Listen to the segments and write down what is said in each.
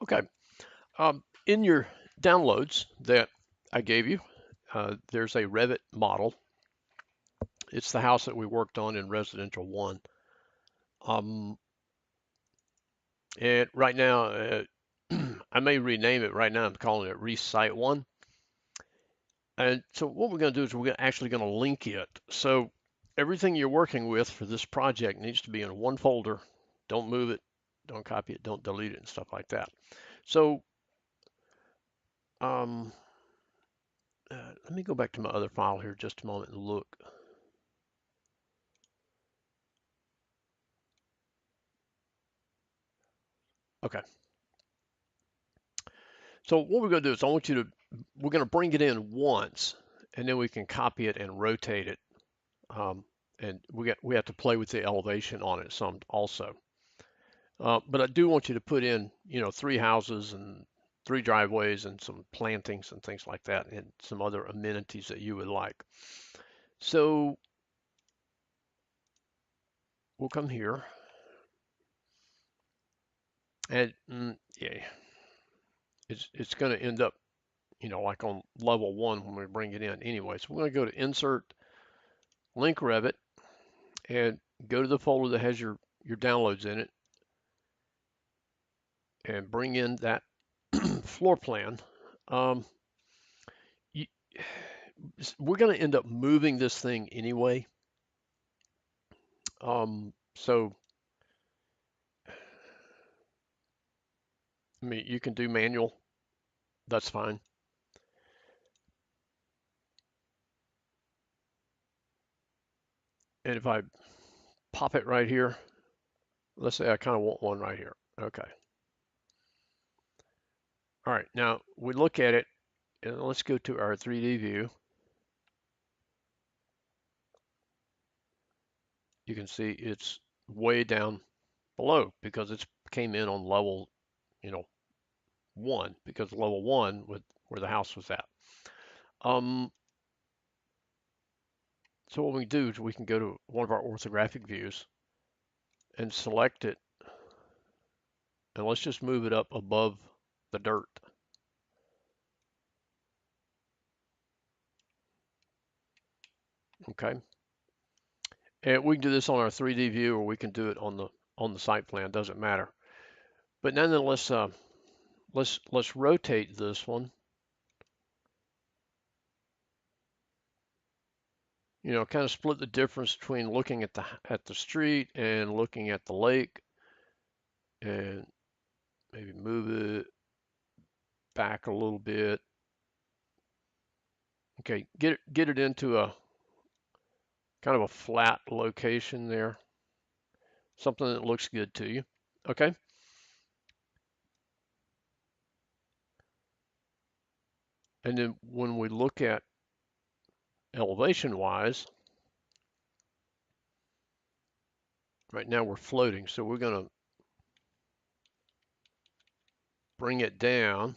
Okay. In your downloads that I gave you, there's a Revit model. It's the house that we worked on in Residential 1. And right now, I may rename it right now. I'm calling it Recite 1. And so what we're going to do is we're actually going to link it. So everything you're working with for this project needs to be in one folder. Don't move it, don't copy it, don't delete it, and stuff like that. So um, let me go back to my other file here just a moment and look. Okay. So what we're going to do is we're going to bring it in once, and then we can copy it and rotate it. And we have to play with the elevation on it some also. But I do want you to put in, 3 houses and 3 driveways and some plantings and things like that, and some other amenities that you would like. So we'll come here, and yeah, it's going to end up, like on level 1 when we bring it in anyway. So we're going to go to Insert, Link Revit, and go to the folder that has your downloads in it, and bring in that floor plan. You, we're going to end up moving this thing anyway. So, I mean, you can do manual, that's fine. And if I pop it right here, let's say I kind of want one right here. Okay. All right, now we look at it, and let's go to our 3D view. You can see it's way down below because it came in on level, 1, because level 1 with where the house was at. So what we do is we can go to one of our orthographic views and select it, and let's just move it up above the dirt. Okay. And we can do this on our 3D view, or we can do it on the site plan. Doesn't matter. But nonetheless, let's rotate this one. Kind of split the difference between looking at the street and looking at the lake, and maybe move it back a little bit. Okay, get it into a kind of a flat location there, something that looks good to you. Okay. And then when we look at elevation wise, right now we're floating, so we're going to bring it down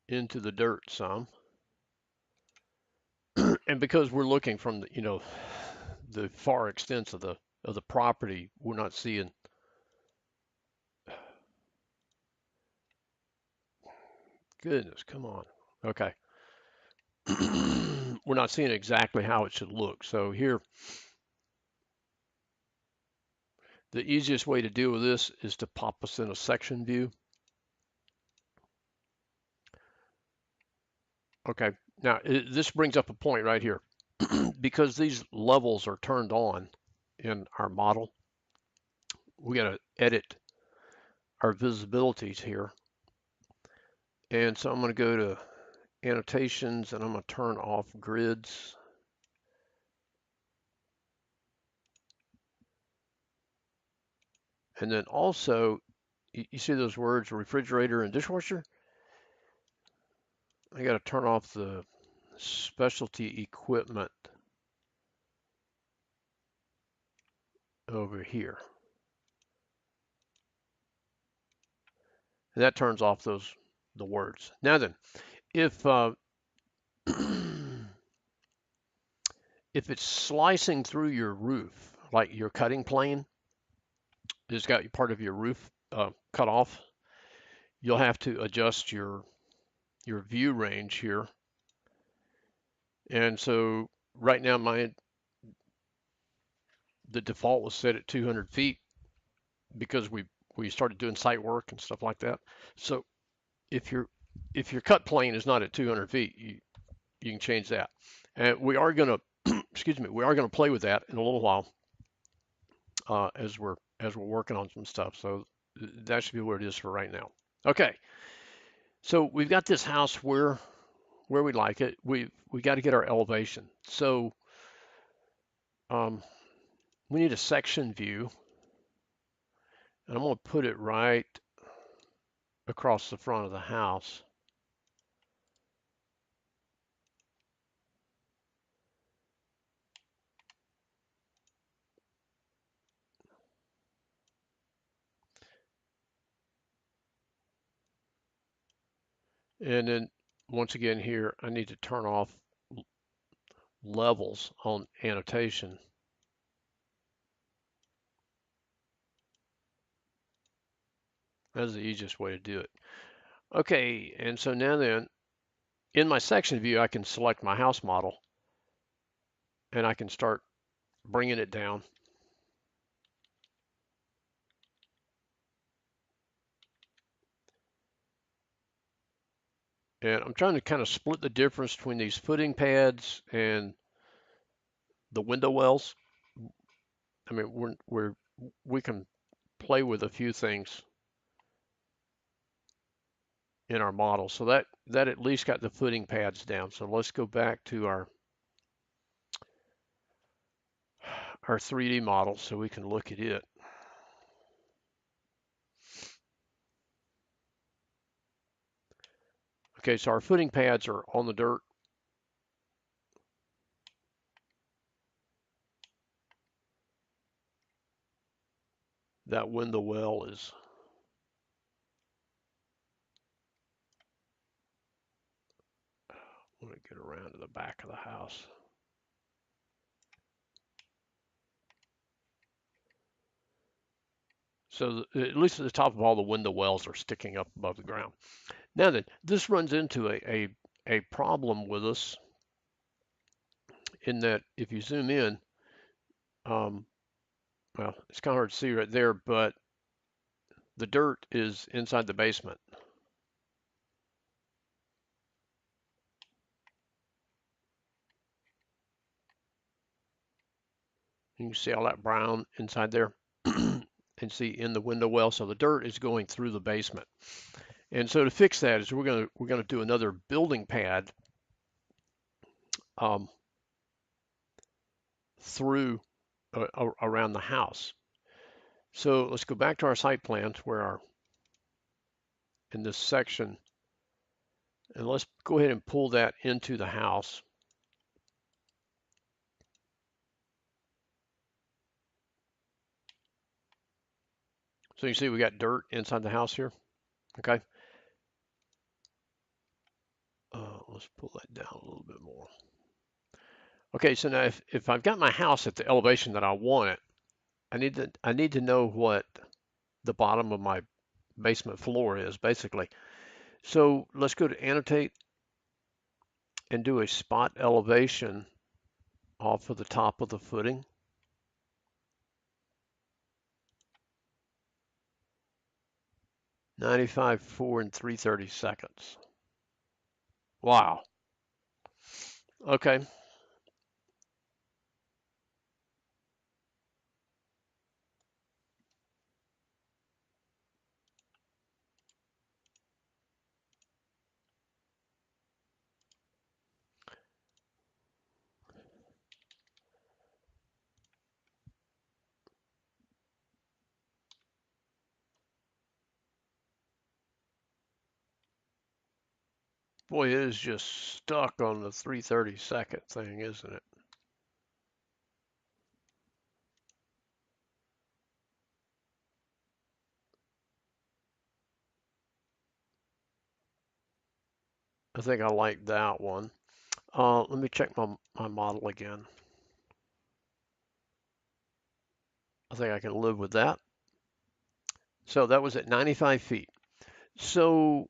into the dirt some. And because we're looking from the far extents of the property, we're not seeing. Goodness, come on. Okay. We're not seeing exactly how it should look. So here, the easiest way to deal with this is to pop us in a section view. Okay, now this brings up a point right here. Because these levels are turned on in our model, we got to edit our visibilities here. And so I'm going to go to annotations, and I'm going to turn off grids. And then also, you see those words, refrigerator and dishwasher? I got to turn off the specialty equipment over here. And that turns off the words. Now then, if if it's slicing through your roof, like your cutting plane, has got part of your roof cut off, you'll have to adjust your view range here. And so right now the default was set at 200 feet because we started doing site work and stuff like that. So if your cut plane is not at 200 feet, you can change that. And we are going to excuse me, we are going to play with that in a little while as we're working on some stuff. So that should be what it is for right now. Okay, so we've got this house where we like it. We got to get our elevation. So um, we need a section view, and I'm going to put it right across the front of the house. And then once again here, I need to turn off levels on annotation. That's the easiest way to do it. Okay, and so now then, in my section view, I can select my house model, and I can start bringing it down. And I'm trying to kind of split the difference between these footing pads and the window wells. I mean, we can play with a few things in our model. So that at least got the footing pads down. So let's go back to our 3D model so we can look at it. Okay, so our footing pads are on the dirt. That window well is let me get around to the back of the house. So at least at the top of all the window wells are sticking up above the ground. Now then, this runs into a problem with us in that if you zoom in, um, well, it's kind of hard to see right there, but the dirt is inside the basement. You can see all that brown inside there and see in the window well. So the dirt is going through the basement. And so to fix that is we're gonna do another building pad um, through around the house. So let's go back to our site plans where in this section, and let's go ahead and pull that into the house. So you see we got dirt inside the house here. Okay. Let's pull that down a little bit more. Okay, so now if I've got my house at the elevation that I want it, I need to know what the bottom of my basement floor is basically. So let's go to annotate and do a spot elevation off of the top of the footing. .95, 4 and 3/32. Wow. Okay. Boy, it is just stuck on the 3/32 thing, isn't it? I think I like that one. Let me check my model again. I think I can live with that. So that was at 95 feet. So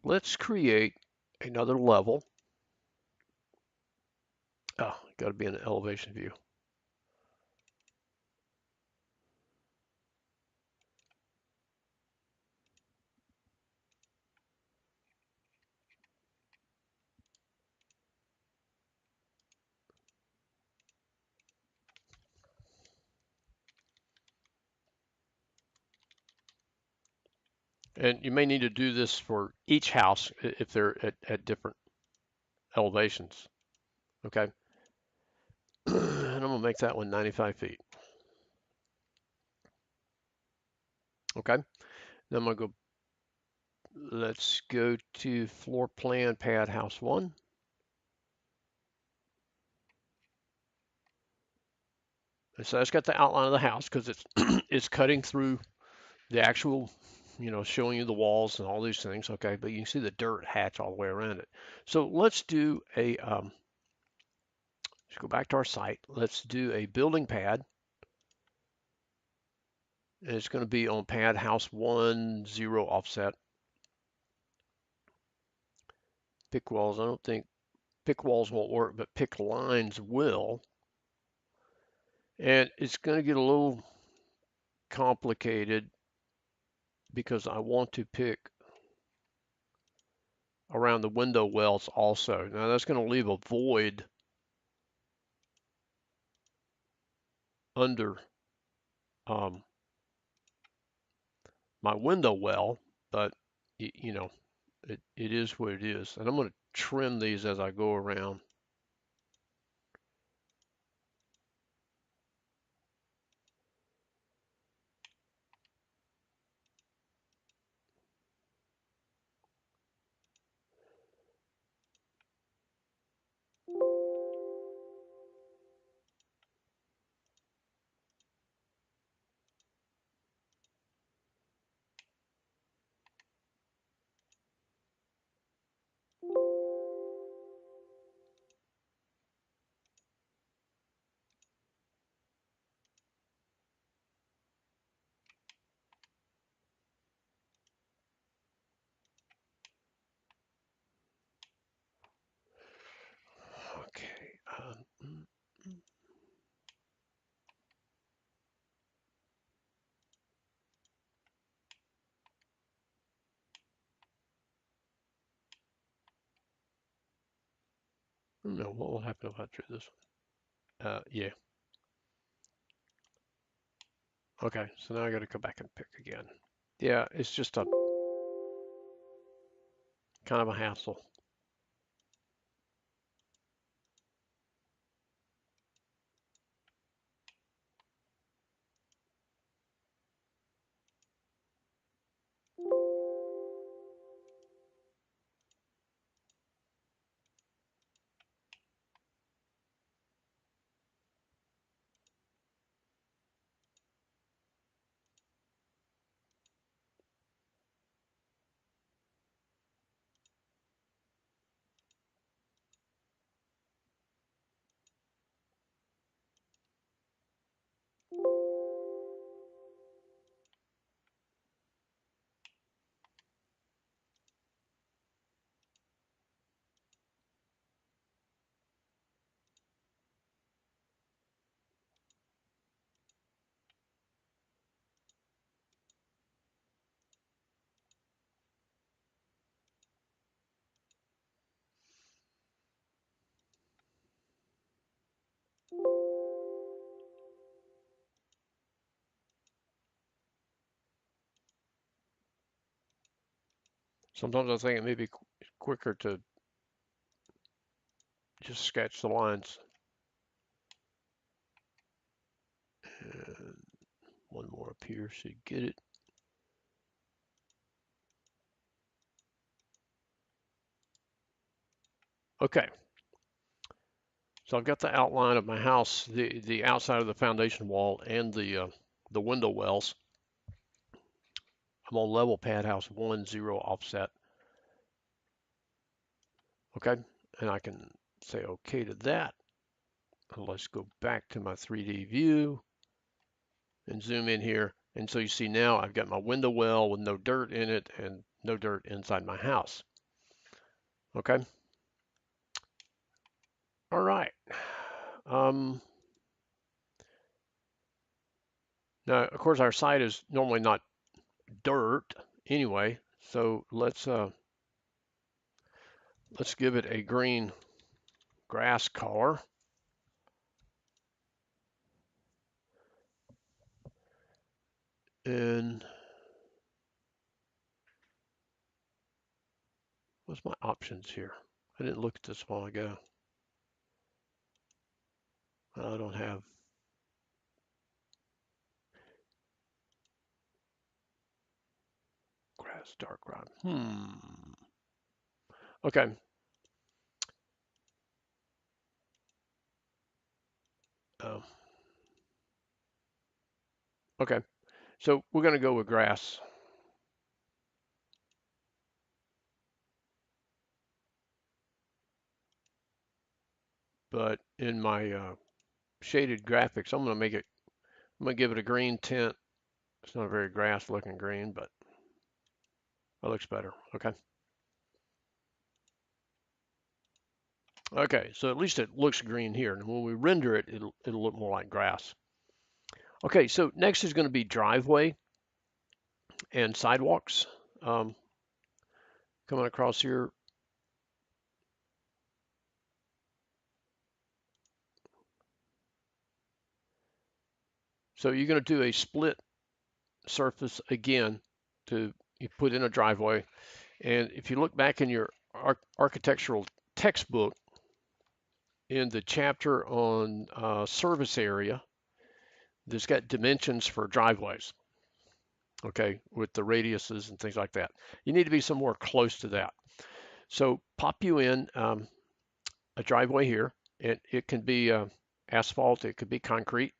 let's create another level. Oh, got to be in the elevation view. And you may need to do this for each house if they're at different elevations. Okay. And I'm going to make that one 95 feet. Okay. Then I'm going to go, let's go to floor plan pad house one. And so that's got the outline of the house because it's it's cutting through the actual, showing you the walls and all these things. Okay. But you can see the dirt hatch all the way around it. So let's do let's go back to our site. Let's do a building pad. And it's going to be on pad house 1, 0 offset. Pick walls, I don't think pick walls won't work, but pick lines will. And it's going to get a little complicated because I want to pick around the window wells also. Now that's going to leave a void under my window well, but it is what it is. And I'm going to trim these as I go around. Okay. No, what will happen if I do this one? Yeah. Okay, so now I got to go back and pick again. Yeah, it's just a kind of a hassle. Sometimes I think it may be quicker to just sketch the lines. And one more up here so you get it. Okay, so I've got the outline of my house, the outside of the foundation wall and the window wells. I'm on level pad house 1, 0 offset. Okay, and I can say okay to that. And let's go back to my 3D view and zoom in here. And so you see now I've got my window well with no dirt in it and no dirt inside my house. Okay. All right. Um, Now, of course, our site is normally not dirt anyway, so let's give it a green grass color. And what's my options here? I didn't look at this a while ago. I don't have grass, dark brown. Okay. Oh, okay. So we're going to go with grass. But in my shaded graphics, I'm going to give it a green tint. It's not a very grass looking green, but it looks better. Okay. Okay, so at least it looks green here. And when we render it, it'll look more like grass. Okay, so next is going to be driveway and sidewalks. Coming across here. So you're going to do a split surface again to you put in a driveway. And if you look back in your architectural textbook in the chapter on service area, there's got dimensions for driveways, okay, with the radiuses and things like that. You need to be somewhere close to that. So pop you in a driveway here. It can be asphalt, it could be concrete.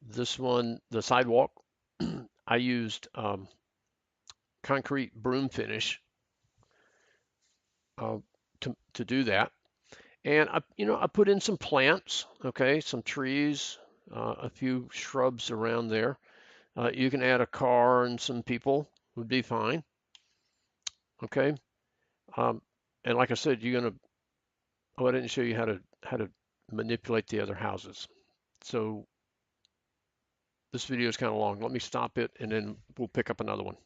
This one, the sidewalk, I used concrete broom finish uh, to do that. And I put in some plants, okay, some trees, a few shrubs around there. You can add a car and some people would be fine, okay. Um, and like I said, you're gonna. Oh, I didn't show you how to manipulate the other houses. So this video is kind of long. Let me stop it and then we'll pick up another one.